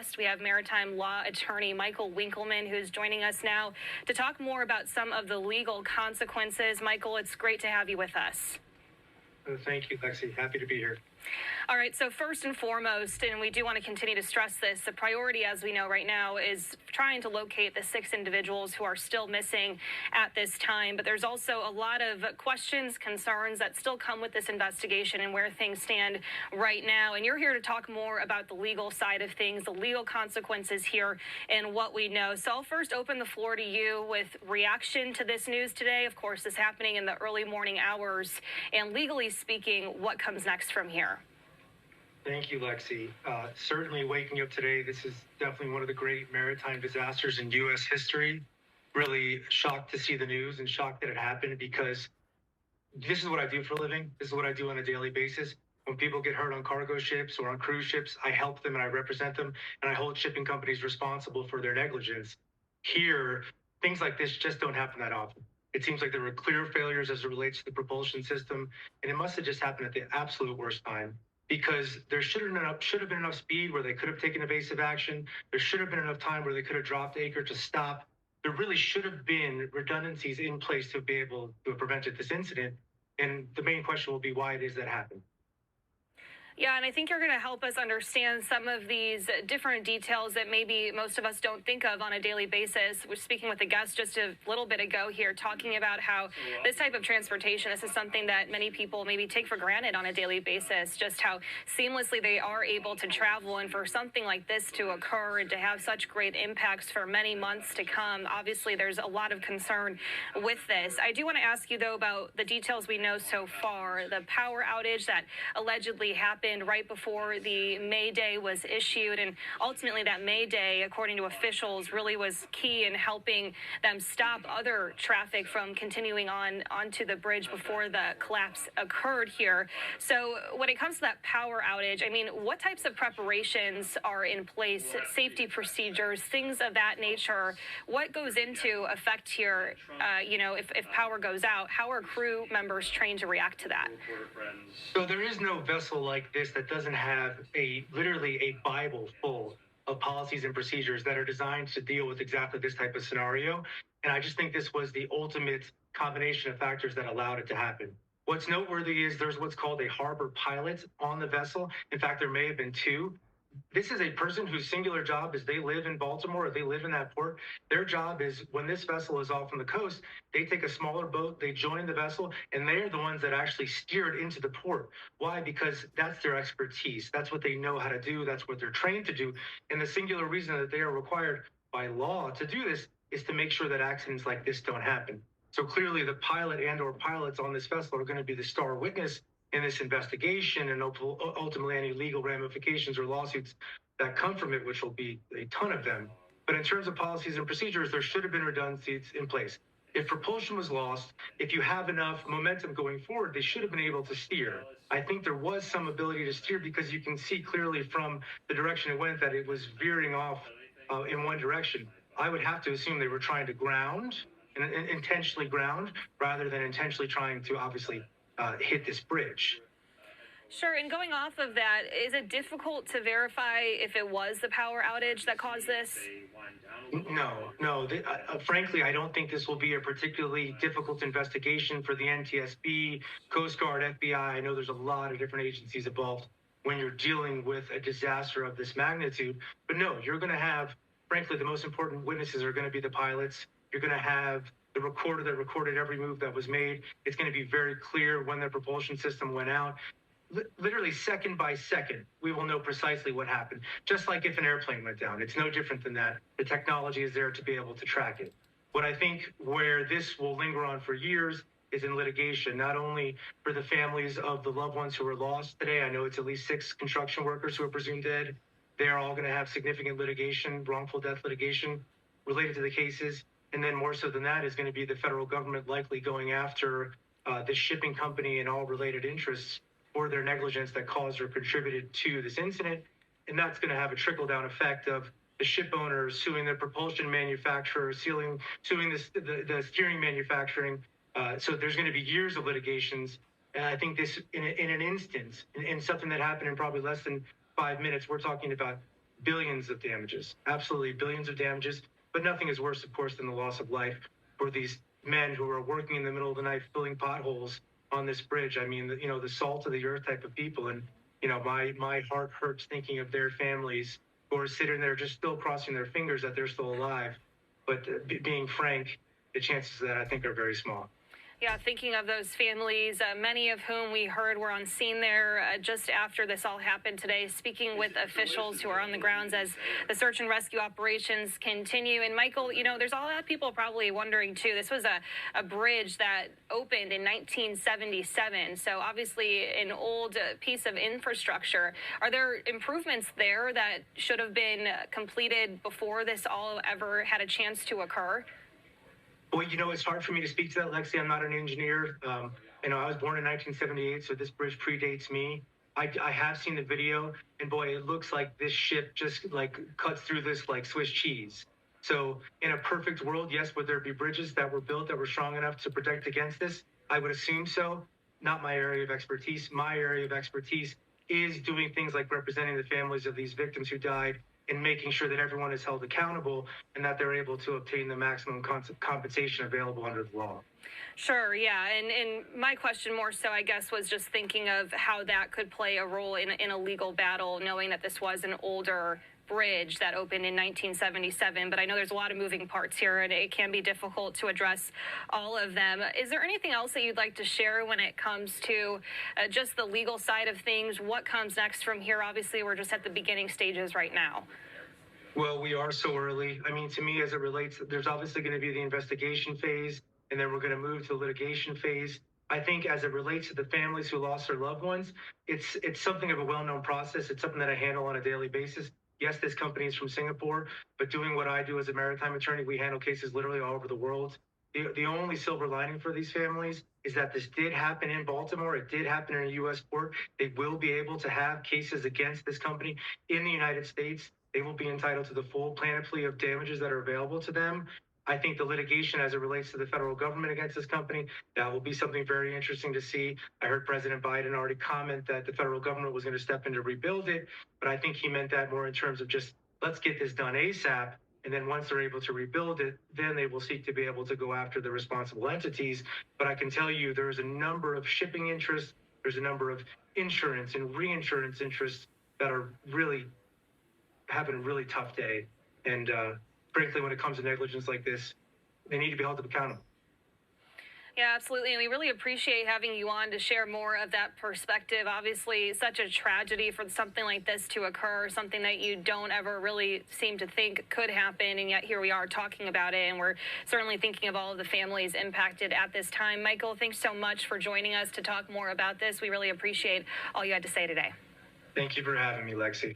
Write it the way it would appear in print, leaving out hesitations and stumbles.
guest. We have maritime law attorney Michael Winkleman, who's joining us now to talk more about some of the legal consequences. Michael, it's great to have you with us. Thank you, Lexi. Happy to be here. All right, so first and foremost, and we do want to continue to stress this, the priority, as we know right now, is trying to locate the 6 individuals who are still missing at this time. But there's also a lot of questions, concerns that still come with this investigation and where things stand right now. And you're here to talk more about the legal side of things, the legal consequences here, and what we know. So I'll first open the floor to you with reaction to this news today. Of course, this happening in the early morning hours. And legally speaking, what comes next from here? Thank you, Lexi. Certainly waking up today, this is definitely one of the great maritime disasters in U.S. history. Really shocked to see the news and shocked that it happened, because this is what I do for a living. This is what I do on a daily basis. When people get hurt on cargo ships or on cruise ships, I help them and I represent them, and I hold shipping companies responsible for their negligence. Here, things like this just don't happen that often. It seems like there were clear failures as it relates to the propulsion system, and it must have just happened at the absolute worst time, because there should have been enough speed where they could have taken evasive action. There should have been enough time where they could have dropped anchor to stop. There really should have been redundancies in place to be able to have prevented this incident. And the main question will be why it is that happened. Yeah, and I think you're going to help us understand some of these different details that maybe most of us don't think of on a daily basis. We're speaking with a guest just a little bit ago here, talking about how this type of transportation, this is something that many people maybe take for granted on a daily basis, just how seamlessly they are able to travel. And for something like this to occur and to have such great impacts for many months to come, obviously there's a lot of concern with this. I do want to ask you, though, about the details we know so far. The power outage that allegedly happened right before the Mayday was issued, and ultimately that Mayday, according to officials, really was key in helping them stop other traffic from continuing on onto the bridge before the collapse occurred here. So when it comes to that power outage, I mean, what types of preparations are in place, safety procedures, things of that nature? What goes into effect here, if power goes out? How are crew members trained to react to that? So there is no vessel like this that doesn't have literally a Bible full of policies and procedures that are designed to deal with exactly this type of scenario. And I just think this was the ultimate combination of factors that allowed it to happen. What's noteworthy is there's what's called a harbor pilot on the vessel. In fact, there may have been 2. This is a person whose singular job is they live in Baltimore or they live in that port. Their job is when this vessel is off on the coast, they take a smaller boat, they join the vessel, and they're the ones that actually steer it into the port. Why? Because that's their expertise. That's what they know how to do. That's what they're trained to do. And the singular reason that they are required by law to do this is to make sure that accidents like this don't happen. So clearly the pilot and or pilots on this vessel are going to be the star witness in this investigation, and ultimately any legal ramifications or lawsuits that come from it, which will be a ton of them. But in terms of policies and procedures, there should have been redundancies in place. If propulsion was lost, if you have enough momentum going forward, they should have been able to steer. I think there was some ability to steer, because you can see clearly from the direction it went that it was veering off in one direction. I would have to assume they were trying to ground, and intentionally ground, rather than intentionally trying to obviously hit this bridge. Sure, and going off of that, is it difficult to verify if it was the power outage that caused this? No. Frankly, I don't think this will be a particularly difficult investigation for the NTSB, Coast Guard, FBI. I know there's a lot of different agencies involved when you're dealing with a disaster of this magnitude. But no, you're going to have, frankly, the most important witnesses are going to be the pilots. You're going to have the recorder that recorded every move that was made. It's going to be very clear when the propulsion system went out. Literally second by second, we will know precisely what happened. Just like if an airplane went down, it's no different than that. The technology is there to be able to track it. What I think where this will linger on for years is in litigation, not only for the families of the loved ones who were lost today. I know it's at least 6 construction workers who are presumed dead. They are all going to have significant litigation, wrongful death litigation related to the cases. And then more so than that is going to be the federal government likely going after the shipping company and all related interests for their negligence that caused or contributed to this incident. And that's going to have a trickle-down effect of the ship owners suing the propulsion manufacturer, suing the steering manufacturing. So there's going to be years of litigations. And I think this, in an instance, in something that happened in probably less than 5 minutes, we're talking about billions of damages, absolutely billions of damages. But nothing is worse, of course, than the loss of life for these men who are working in the middle of the night filling potholes on this bridge. I mean, the salt of the earth type of people. And, my heart hurts thinking of their families who are sitting there just still crossing their fingers that they're still alive. But being frank, the chances of that I think are very small. Yeah, thinking of those families, many of whom we heard were on scene there just after this all happened today, speaking with officials who are on the grounds as the search and rescue operations continue. And Michael, there's a lot of people probably wondering too, this was a bridge that opened in 1977. So obviously an old piece of infrastructure. Are there improvements there that should have been completed before this all ever had a chance to occur? Well, it's hard for me to speak to that, Lexi. I'm not an engineer. I was born in 1978, so this bridge predates me. I have seen the video, and boy, it looks like this ship just like cuts through this like Swiss cheese. So in a perfect world, yes, would there be bridges that were built that were strong enough to protect against this? I would assume so. Not my area of expertise. My area of expertise is doing things like representing the families of these victims who died and making sure that everyone is held accountable and that they're able to obtain the maximum compensation available under the law. Sure, yeah. And my question more so, I guess, was just thinking of how that could play a role in a legal battle, knowing that this was an older bridge that opened in 1977. But I know there's a lot of moving parts here, and it can be difficult to address all of them. Is there anything else that you'd like to share when it comes to just the legal side of things? What comes next from here? Obviously, we're just at the beginning stages right now. Well, we are so early. I mean, to me, as it relates, there's obviously going to be the investigation phase, and then we're going to move to the litigation phase. I think as it relates to the families who lost their loved ones, it's something of a well-known process. It's something that I handle on a daily basis. Yes, this company is from Singapore, but doing what I do as a maritime attorney, we handle cases literally all over the world. The only silver lining for these families is that this did happen in Baltimore. It did happen in a U.S. court. They will be able to have cases against this company in the United States. They will be entitled to the full panoply of damages that are available to them. I think the litigation as it relates to the federal government against this company, that will be something very interesting to see. I heard President Biden already comment that the federal government was going to step in to rebuild it, but I think he meant that more in terms of just, let's get this done ASAP. And then once they're able to rebuild it, then they will seek to be able to go after the responsible entities. But I can tell you there's a number of shipping interests, there's a number of insurance and reinsurance interests that are really having a really tough day. And frankly, when it comes to negligence like this, they need to be held accountable. Yeah, absolutely. And we really appreciate having you on to share more of that perspective. Obviously, such a tragedy for something like this to occur, something that you don't ever really seem to think could happen. And yet here we are talking about it. And we're certainly thinking of all of the families impacted at this time. Michael, thanks so much for joining us to talk more about this. We really appreciate all you had to say today. Thank you for having me, Lexi.